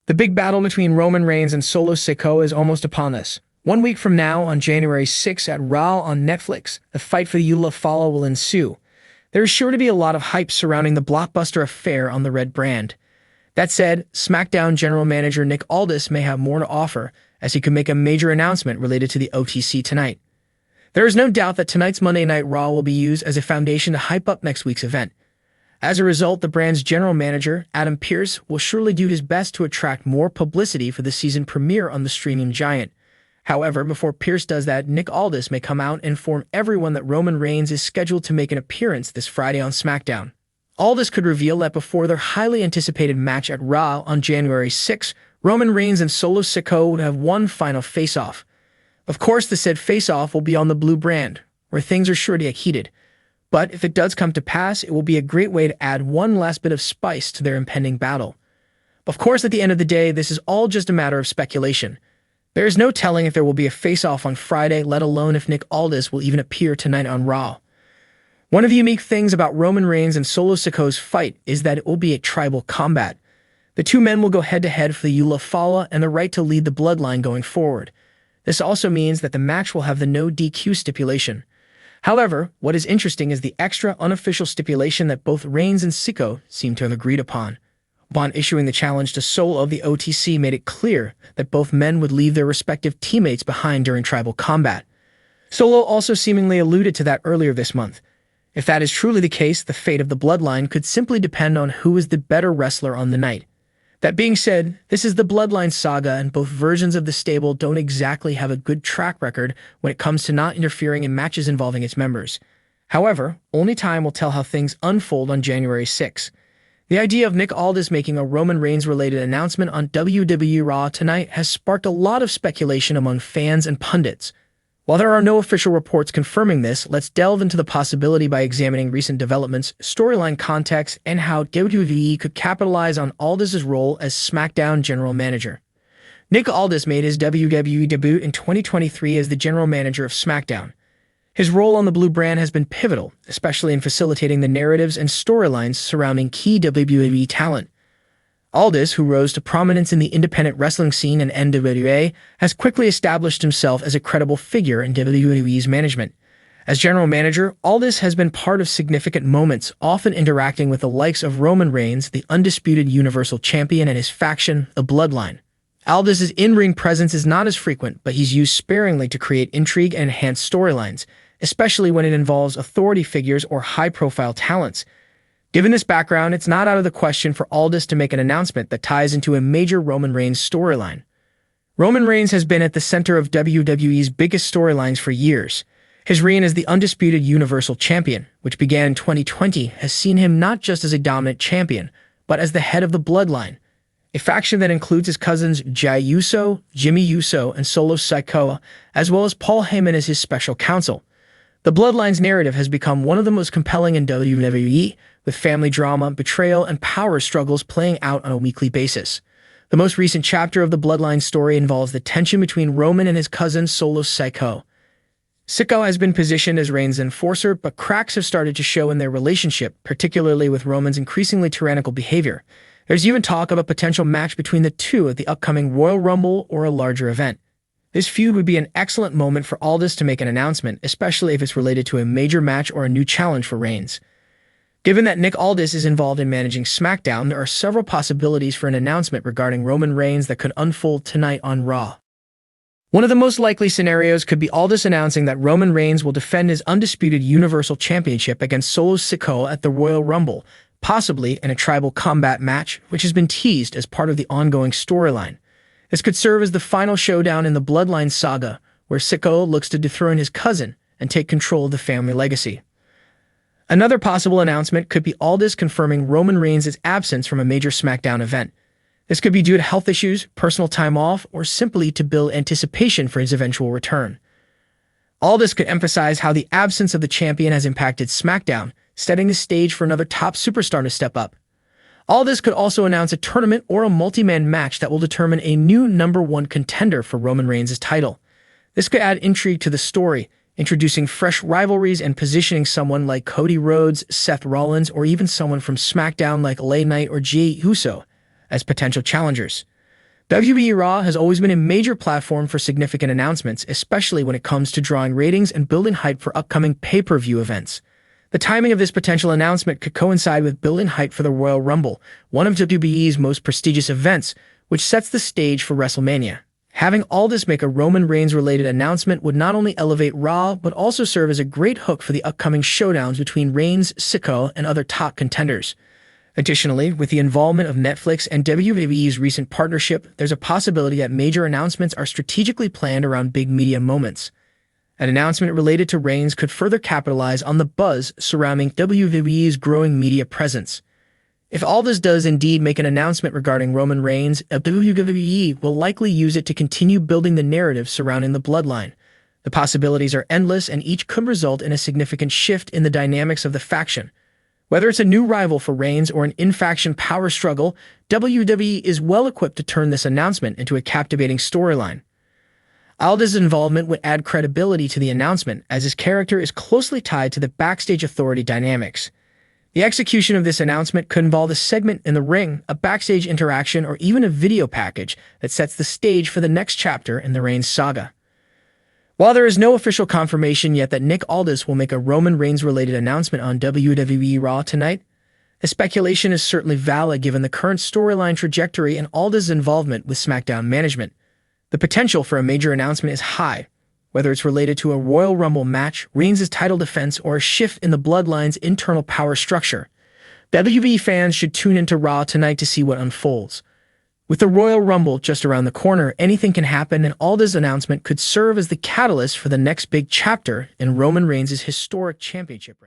The big battle between Roman Reigns and Solo Sikoa is almost upon us. 1 week from now, on January 6 at Raw on Netflix, a fight for the W.W.E will ensue. There is sure to be a lot of hype surrounding the blockbuster affair on the red brand. That said, SmackDown General Manager Nick Aldis may have more to offer, as he could make a major announcement related to the OTC tonight. There is no doubt that tonight's Monday Night Raw will be used as a foundation to hype up next week's event. As a result, the brand's general manager, Adam Pearce, will surely do his best to attract more publicity for the season premiere on the streaming giant. However, before Pearce does that, Nick Aldis may come out and inform everyone that Roman Reigns is scheduled to make an appearance this Friday on SmackDown. Aldis could reveal that before their highly anticipated match at Raw on January 6, Roman Reigns and Solo Sikoa would have one final face-off. Of course, the said face-off will be on the blue brand, where things are sure to get heated. But if it does come to pass, it will be a great way to add one last bit of spice to their impending battle. Of course, at the end of the day, this is all just a matter of speculation. There is no telling if there will be a face-off on Friday, let alone if Nick Aldis will even appear tonight on Raw. One of the unique things about Roman Reigns and Solo Sikoa's fight is that it will be a tribal combat. The two men will go head-to-head for the W.W.E and the right to lead the bloodline going forward. This also means that the match will have the no DQ stipulation. However, what is interesting is the extra unofficial stipulation that both Reigns and Sikoa seem to have agreed upon. Upon issuing the challenge to Solo, the OTC made it clear that both men would leave their respective teammates behind during tribal combat. Solo also seemingly alluded to that earlier this month. If that is truly the case, the fate of the bloodline could simply depend on who is the better wrestler on the night. That being said, this is the Bloodline saga, and both versions of the stable don't exactly have a good track record when it comes to not interfering in matches involving its members. However, only time will tell how things unfold on January 6. The idea of Nick Aldis making a Roman Reigns-related announcement on WWE Raw tonight has sparked a lot of speculation among fans and pundits. While there are no official reports confirming this, let's delve into the possibility by examining recent developments, storyline context, and how W.W.E could capitalize on Aldis' role as SmackDown General Manager. Nick Aldis made his WWE debut in 2023 as the General Manager of SmackDown. His role on the blue brand has been pivotal, especially in facilitating the narratives and storylines surrounding key WWE talent. Aldis, who rose to prominence in the independent wrestling scene and NWA, has quickly established himself as a credible figure in WWE's management. As general manager, Aldis has been part of significant moments, often interacting with the likes of Roman Reigns, the undisputed Universal Champion, and his faction, the Bloodline. Aldis' in-ring presence is not as frequent, but he's used sparingly to create intrigue and enhance storylines, especially when it involves authority figures or high-profile talents. Given this background, it's not out of the question for Aldis to make an announcement that ties into a major Roman Reigns storyline. Roman Reigns has been at the center of WWE's biggest storylines for years. His reign as the undisputed Universal Champion, which began in 2020, has seen him not just as a dominant champion, but as the head of the Bloodline, a faction that includes his cousins Jey Uso, Jimmy Uso, and Solo Sikoa, as well as Paul Heyman as his special counsel. The Bloodline's narrative has become one of the most compelling in WWE, with family drama, betrayal, and power struggles playing out on a weekly basis. The most recent chapter of the Bloodline story involves the tension between Roman and his cousin Solo Sikoa. Sikoa has been positioned as Reigns' enforcer, but cracks have started to show in their relationship, particularly with Roman's increasingly tyrannical behavior. There's even talk of a potential match between the two at the upcoming Royal Rumble or a larger event. This feud would be an excellent moment for Aldis to make an announcement, especially if it's related to a major match or a new challenge for Reigns. Given that Nick Aldis is involved in managing SmackDown, there are several possibilities for an announcement regarding Roman Reigns that could unfold tonight on Raw. One of the most likely scenarios could be Aldis announcing that Roman Reigns will defend his undisputed Universal Championship against Solo Sikoa at the Royal Rumble, possibly in a tribal combat match, which has been teased as part of the ongoing storyline. This could serve as the final showdown in the Bloodline saga, where Sikoa looks to dethrone his cousin and take control of the family legacy. Another possible announcement could be Aldis confirming Roman Reigns' absence from a major SmackDown event. This could be due to health issues, personal time off, or simply to build anticipation for his eventual return. Aldis could emphasize how the absence of the champion has impacted SmackDown, setting the stage for another top superstar to step up. Aldis could also announce a tournament or a multi-man match that will determine a new #1 contender for Roman Reigns' title. This could add intrigue to the story, introducing fresh rivalries and positioning someone like Cody Rhodes, Seth Rollins, or even someone from SmackDown like LA Knight or Jey Uso as potential challengers. WWE Raw has always been a major platform for significant announcements, especially when it comes to drawing ratings and building hype for upcoming pay-per-view events. The timing of this potential announcement could coincide with building hype for the Royal Rumble, one of WWE's most prestigious events, which sets the stage for WrestleMania. Having Aldis make a Roman Reigns-related announcement would not only elevate Raw, but also serve as a great hook for the upcoming showdowns between Reigns, Sikoa, and other top contenders. Additionally, with the involvement of Netflix and WWE's recent partnership, there's a possibility that major announcements are strategically planned around big media moments. An announcement related to Reigns could further capitalize on the buzz surrounding WWE's growing media presence. If Aldis does indeed make an announcement regarding Roman Reigns, WWE will likely use it to continue building the narrative surrounding the bloodline. The possibilities are endless, and each could result in a significant shift in the dynamics of the faction. Whether it's a new rival for Reigns or an in-faction power struggle, WWE is well-equipped to turn this announcement into a captivating storyline. Aldis' involvement would add credibility to the announcement, as his character is closely tied to the backstage authority dynamics. The execution of this announcement could involve a segment in the ring, a backstage interaction, or even a video package that sets the stage for the next chapter in the Reigns saga. While there is no official confirmation yet that Nick Aldis will make a Roman Reigns-related announcement on WWE Raw tonight, the speculation is certainly valid given the current storyline trajectory and Aldis' involvement with SmackDown management. The potential for a major announcement is high, whether it's related to a Royal Rumble match, Reigns' title defense, or a shift in the Bloodline's internal power structure. WWE fans should tune into Raw tonight to see what unfolds. With the Royal Rumble just around the corner, anything can happen, and Aldis' announcement could serve as the catalyst for the next big chapter in Roman Reigns' historic championship reign.